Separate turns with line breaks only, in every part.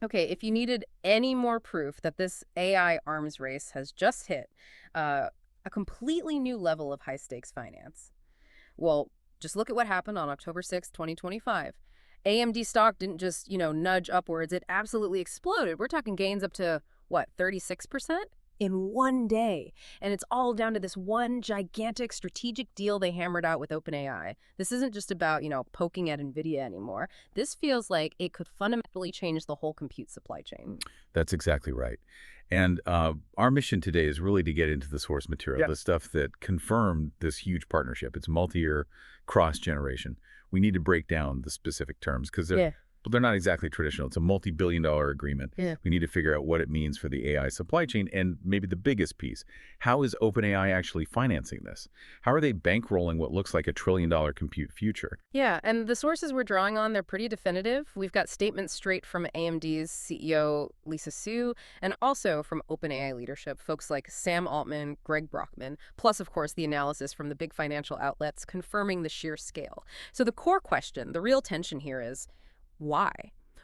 Okay, if you needed any more proof that this AI arms race has just hit uh, a completely new level of high-stakes finance, well, just look at what happened on October 6th, 2025. AMD stock didn't just, nudge upwards. It absolutely exploded. We're talking gains up to, what, 36%? In one day. And it's all down to this one gigantic strategic deal they hammered out with OpenAI. This isn't just about, poking at NVIDIA anymore. This feels like it could fundamentally change the whole compute supply chain.
That's exactly right. And our mission today is really to get into the source material,
Yeah.
the stuff that confirmed this huge partnership. It's multi-year, cross-generation. We need to break down the specific terms because
Yeah.
they're not exactly traditional. It's a multi-billion-dollar agreement.
Yeah.
We need to figure out what it means for the AI supply chain and maybe the biggest piece. How is OpenAI actually financing this? How are they bankrolling what looks like a trillion-dollar compute future?
Yeah, and the sources we're drawing on, they're pretty definitive. We've got statements straight from AMD's CEO, Lisa Su, and also from OpenAI leadership, folks like Sam Altman, Greg Brockman, plus, of course, the analysis from the big financial outlets confirming the sheer scale. So the core question, the real tension here is, why?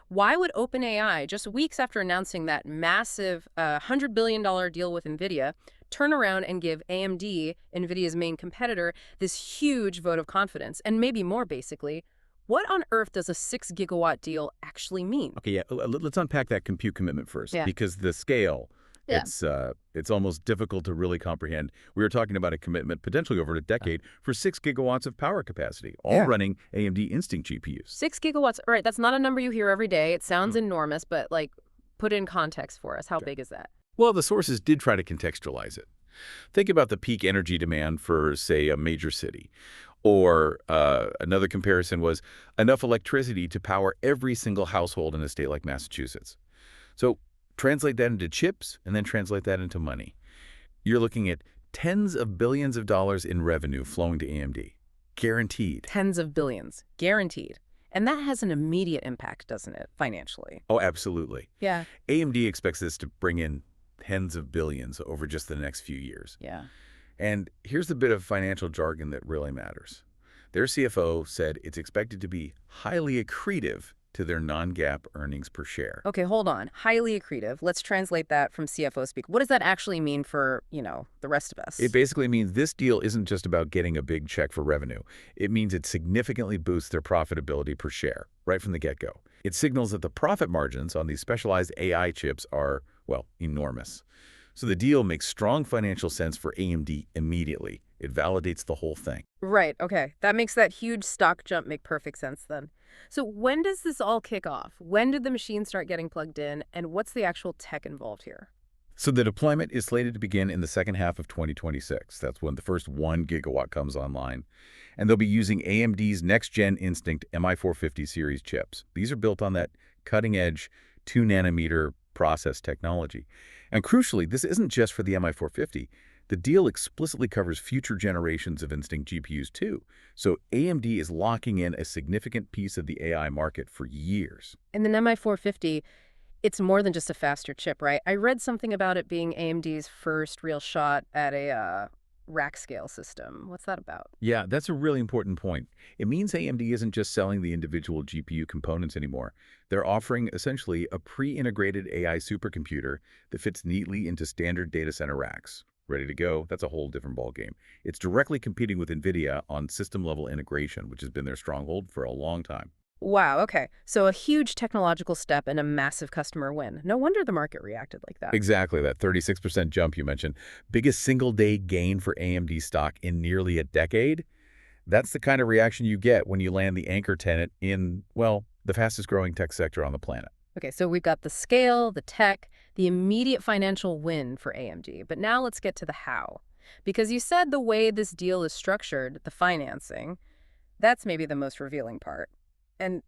Why would OpenAI, just weeks after announcing that massive $100 billion deal with NVIDIA, turn around and give AMD, NVIDIA's main competitor, this huge vote of confidence? And maybe more basically, what on earth does a 6 gigawatt deal actually mean?
Okay, yeah, let's unpack that compute commitment first,
Yeah.
because the scale,
Yeah.
it's almost difficult to really comprehend. We were talking about a commitment potentially over a decade for 6 gigawatts of power capacity, all
Yeah.
running AMD Instinct GPUs.
6 gigawatts. All right, that's not a number you hear every day. It sounds
Mm.
enormous, but put in context for us. How
Okay.
big is that?
Well, the sources did try to contextualize it. Think about the peak energy demand for, say, a major city. Or another comparison was enough electricity to power every single household in a state like Massachusetts. So translate that into chips and then translate that into money. You're looking at tens of billions of dollars in revenue flowing to AMD. Guaranteed.
Tens of billions, guaranteed. And that has an immediate impact, doesn't it, financially?
Oh, absolutely.
Yeah.
AMD expects this to bring in tens of billions over just the next few years.
Yeah.
And here's the bit of financial jargon that really matters. Their CFO said it's expected to be highly accretive to their non-GAAP earnings per share.
Okay, hold on. Highly accretive. Let's translate that from CFO speak. What does that actually mean for, the rest of us?
It basically means this deal isn't just about getting a big check for revenue. It means it significantly boosts their profitability per share right from the get-go. It signals that the profit margins on these specialized AI chips are, well, enormous. So the deal makes strong financial sense for AMD immediately. It validates the whole thing.
Right, okay. That makes that huge stock jump make perfect sense then. So when does this all kick off? When did the machine start getting plugged in, and what's the actual tech involved here?
So the deployment is slated to begin in the second half of 2026. That's when the first 1 gigawatt comes online. And they'll be using AMD's next-gen Instinct MI450 series chips. These are built on that cutting-edge 2-nanometer process technology. And crucially, this isn't just for the MI450. The deal explicitly covers future generations of Instinct GPUs too. So AMD is locking in a significant piece of the AI market for years.
In the MI450, it's more than just a faster chip, right? I read something about it being AMD's first real shot at a rack scale system. What's that about?
Yeah, that's a really important point. It means AMD isn't just selling the individual GPU components anymore. They're offering essentially a pre-integrated AI supercomputer that fits neatly into standard data center racks. Ready to go? That's a whole different ballgame. It's directly competing with NVIDIA on system-level integration, which has been their stronghold for a long time.
Wow, okay. So a huge technological step and a massive customer win. No wonder the market reacted like that.
Exactly, that 36% jump you mentioned. Biggest single-day gain for AMD stock in nearly a decade. That's the kind of reaction you get when you land the anchor tenant in, well, the fastest-growing tech sector on the planet.
Okay, so we've got the scale, the tech, the immediate financial win for AMD. But now let's get to the how. Because you said the way this deal is structured, the financing, that's maybe the most revealing part. And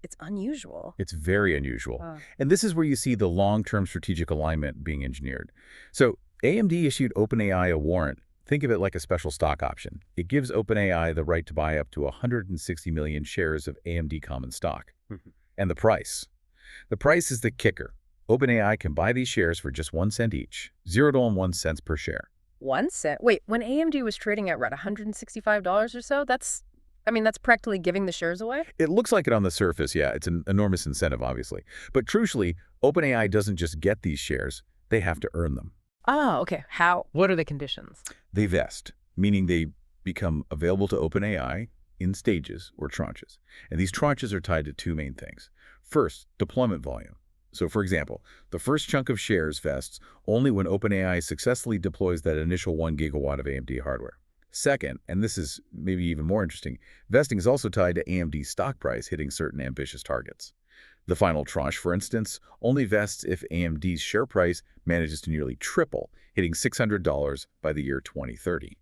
it's unusual.
It's very unusual.
Uh,
And this is where you see the long-term strategic alignment being engineered. So AMD issued OpenAI a warrant. Think of it like a special stock option. It gives OpenAI the right to buy up to 160 million shares of AMD common stock.
Mhm.
And the price. The price is the kicker. OpenAI can buy these shares for just 1 cent each, 0 to 1 cents per share.
1 cent? Wait, when AMD was trading at, what, $165 or so? That's I mean, that's practically giving the shares away?
It looks like it on the surface, yeah. It's an enormous incentive, obviously. But crucially, OpenAI doesn't just get these shares, they have to earn them.
Oh, okay. How? What are the conditions?
They vest, meaning they become available to OpenAI in stages or tranches. And these tranches are tied to two main things. First, deployment volume. So for example, the first chunk of shares vests only when OpenAI successfully deploys that initial 1 gigawatt of AMD hardware. Second, and this is maybe even more interesting, vesting is also tied to AMD's stock price hitting certain ambitious targets. The final tranche, for instance, only vests if AMD's share price manages to nearly triple, hitting $600 by the year 2030.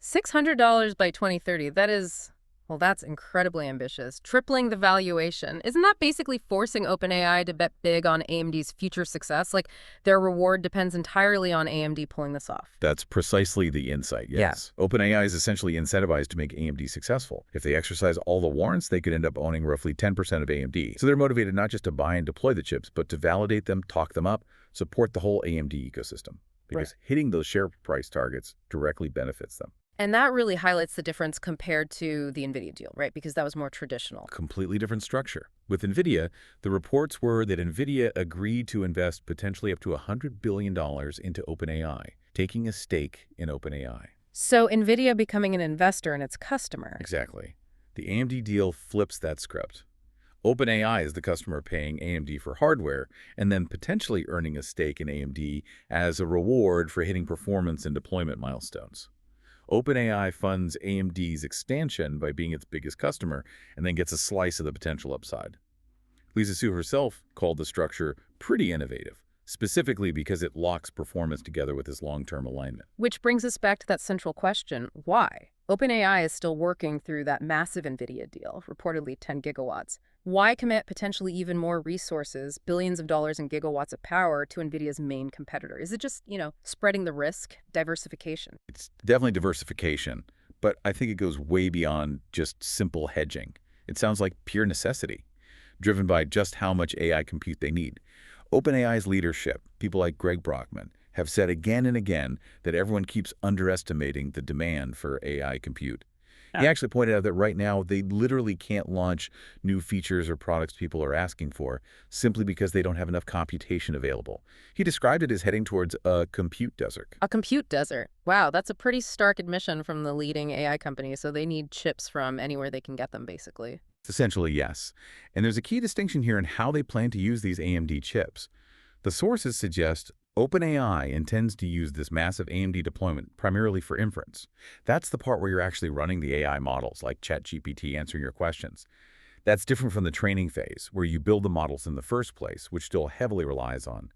$600 by 2030. That is, well, that's incredibly ambitious. Tripling the valuation. Isn't that basically forcing OpenAI to bet big on AMD's future success? Like, their reward depends entirely on AMD pulling this off.
That's precisely the insight, yes. Yeah. OpenAI is essentially incentivized to make AMD successful. If they exercise all the warrants, they could end up owning roughly 10% of AMD. So they're motivated not just to buy and deploy the chips, but to validate them, talk them up, support the whole AMD ecosystem. Because hitting those share price targets directly benefits them.
And that really highlights the difference compared to the NVIDIA deal, right? Because that was more traditional.
Completely different structure. With NVIDIA, the reports were that NVIDIA agreed to invest potentially up to $100 billion into OpenAI, taking a stake in OpenAI.
So NVIDIA becoming an investor in its customer.
Exactly. The AMD deal flips that script. OpenAI is the customer paying AMD for hardware and then potentially earning a stake in AMD as a reward for hitting performance and deployment milestones. OpenAI funds AMD's expansion by being its biggest customer and then gets a slice of the potential upside. Lisa Su herself called the structure pretty innovative, specifically because it locks performance together with this long-term alignment.
Which brings us back to that central question, why? OpenAI is still working through that massive NVIDIA deal, reportedly 10 gigawatts. Why commit potentially even more resources, billions of dollars and gigawatts of power, to NVIDIA's main competitor? Is it just, spreading the risk, diversification?
It's definitely diversification, but I think it goes way beyond just simple hedging. It sounds like pure necessity, driven by just how much AI compute they need. OpenAI's leadership, people like Greg Brockman, have said again and again that everyone keeps underestimating the demand for AI compute. He actually pointed out that right now they literally can't launch new features or products people are asking for simply because they don't have enough computation available. He described it as heading towards a compute desert.
A compute desert. Wow, that's a pretty stark admission from the leading AI companies. So they need chips from anywhere they can get them, basically.
Essentially, yes. And there's a key distinction here in how they plan to use these AMD chips. The sources suggest OpenAI intends to use this massive AMD deployment primarily for inference. That's the part where you're actually running the AI models, like ChatGPT answering your questions. That's different from the training phase, where you build the models in the first place, which still heavily relies on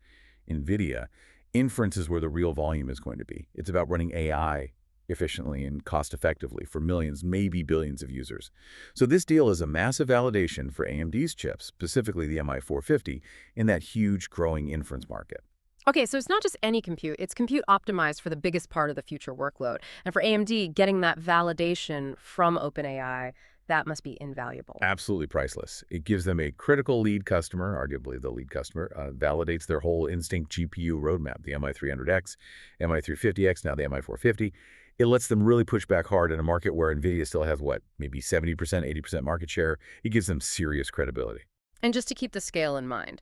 NVIDIA. Inference is where the real volume is going to be. It's about running AI efficiently and cost-effectively for millions, maybe billions of users. So this deal is a massive validation for AMD's chips, specifically the MI450, in that huge growing inference market.
Okay, so it's not just any compute, it's compute optimized for the biggest part of the future workload. And for AMD, getting that validation from OpenAI, that must be invaluable.
Absolutely priceless. It gives them a critical lead customer, arguably the lead customer, validates their whole Instinct GPU roadmap, the MI300X, MI350X, now the MI450. It lets them really push back hard in a market where NVIDIA still has, maybe 70%, 80% market share. It gives them serious credibility.
And just to keep the scale in mind,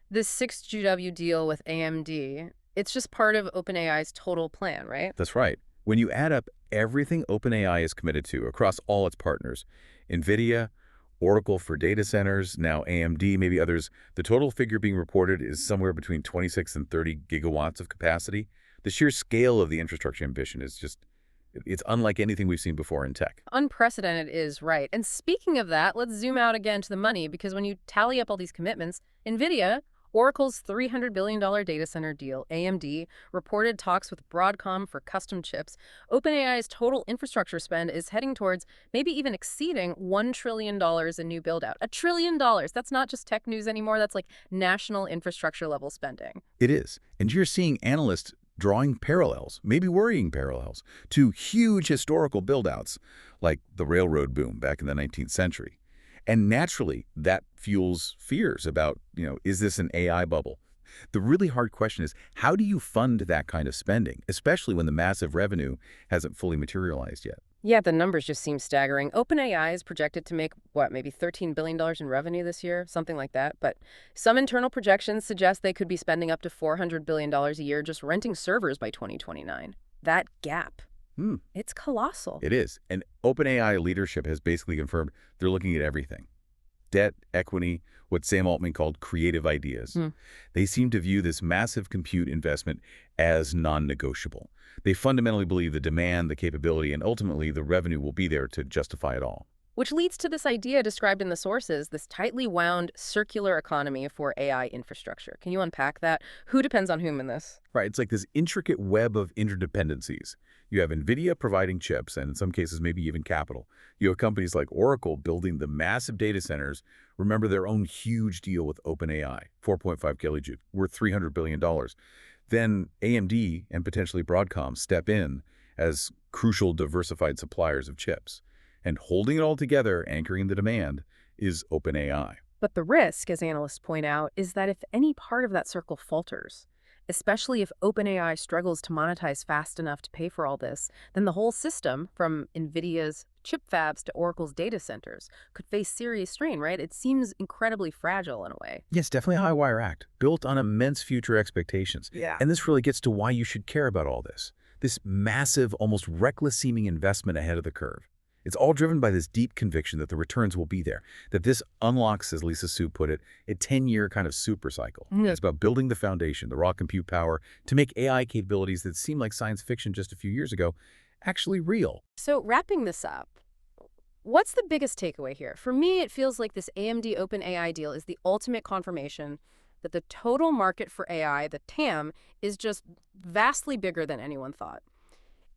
this 6GW deal with AMD, it's just part of OpenAI's total plan, right?
That's right. When you add up everything OpenAI is committed to across all its partners, NVIDIA, Oracle for data centers, now AMD, maybe others, the total figure being reported is somewhere between 26 and 30 gigawatts of capacity. The sheer scale of the infrastructure ambition is it's unlike anything we've seen before in tech.
Unprecedented is right. And speaking of that, let's zoom out again to the money, because when you tally up all these commitments, NVIDIA, Oracle's $300 billion data center deal, AMD, reported talks with Broadcom for custom chips. OpenAI's total infrastructure spend is heading towards maybe even exceeding $1 trillion in new build-out. $1 trillion. That's not just tech news anymore. That's like national infrastructure level spending.
It is. And you're seeing analysts drawing parallels, maybe worrying parallels, to huge historical build-outs like the railroad boom back in the 19th century. And naturally, that fuels fears about, is this an AI bubble? The really hard question is, how do you fund that kind of spending, especially when the massive revenue hasn't fully materialized yet?
Yeah, the numbers just seem staggering. OpenAI is projected to make, what, maybe $13 billion in revenue this year, something like that. But some internal projections suggest they could be spending up to $400 billion a year just renting servers by 2029. That gap,
Hmm.
it's colossal.
It is. And OpenAI leadership has basically confirmed they're looking at everything. Debt, equity, what Sam Altman called creative ideas.
Hmm.
They seem to view this massive compute investment as non-negotiable. They fundamentally believe the demand, the capability, and ultimately the revenue will be there to justify it all.
Which leads to this idea described in the sources, this tightly wound circular economy for AI infrastructure. Can you unpack that? Who depends on whom in this?
Right, it's like this intricate web of interdependencies. You have NVIDIA providing chips, and in some cases maybe even capital. You have companies like Oracle building the massive data centers. Remember their own huge deal with OpenAI, 4.5 kilojoule, worth $300 billion. Then AMD and potentially Broadcom step in as crucial diversified suppliers of chips. And holding it all together, anchoring the demand, is OpenAI.
But the risk, as analysts point out, is that if any part of that circle falters, especially if OpenAI struggles to monetize fast enough to pay for all this, then the whole system, from NVIDIA's chip fabs to Oracle's data centers, could face serious strain, right? It seems incredibly fragile in a way.
Yes, definitely a high-wire act, built on immense future expectations.
Yeah.
And this really gets to why you should care about all this. This massive, almost reckless-seeming investment ahead of the curve. It's all driven by this deep conviction that the returns will be there, that this unlocks, as Lisa Su put it, a 10-year kind of super cycle. It's about building the foundation, the raw compute power, to make AI capabilities that seem like science fiction just a few years ago actually real.
So wrapping this up, what's the biggest takeaway here? For me, it feels like this AMD OpenAI deal is the ultimate confirmation that the total market for AI, the TAM, is just vastly bigger than anyone thought.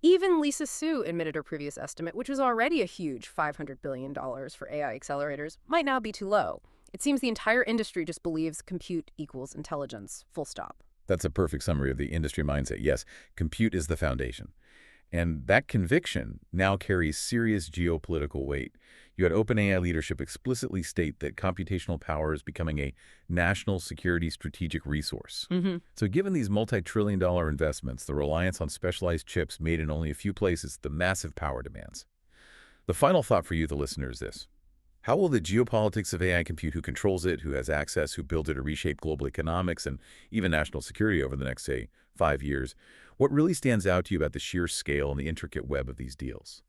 Even Lisa Su admitted her previous estimate, which was already a huge $500 billion for AI accelerators, might now be too low. It seems the entire industry just believes compute equals intelligence, full stop.
That's a perfect summary of the industry mindset. Yes, compute is the foundation. And that conviction now carries serious geopolitical weight. You had OpenAI leadership explicitly state that computational power is becoming a national security strategic resource. So given these multi-trillion-dollar investments, the reliance on specialized chips made in only a few places, the massive power demands. The final thought for you, the listener, is this. How will the geopolitics of AI compute, who controls it, who has access, who builds it to reshape global economics and even national security over the next, say, 5 years, what really stands out to you about the sheer scale and the intricate web of these deals?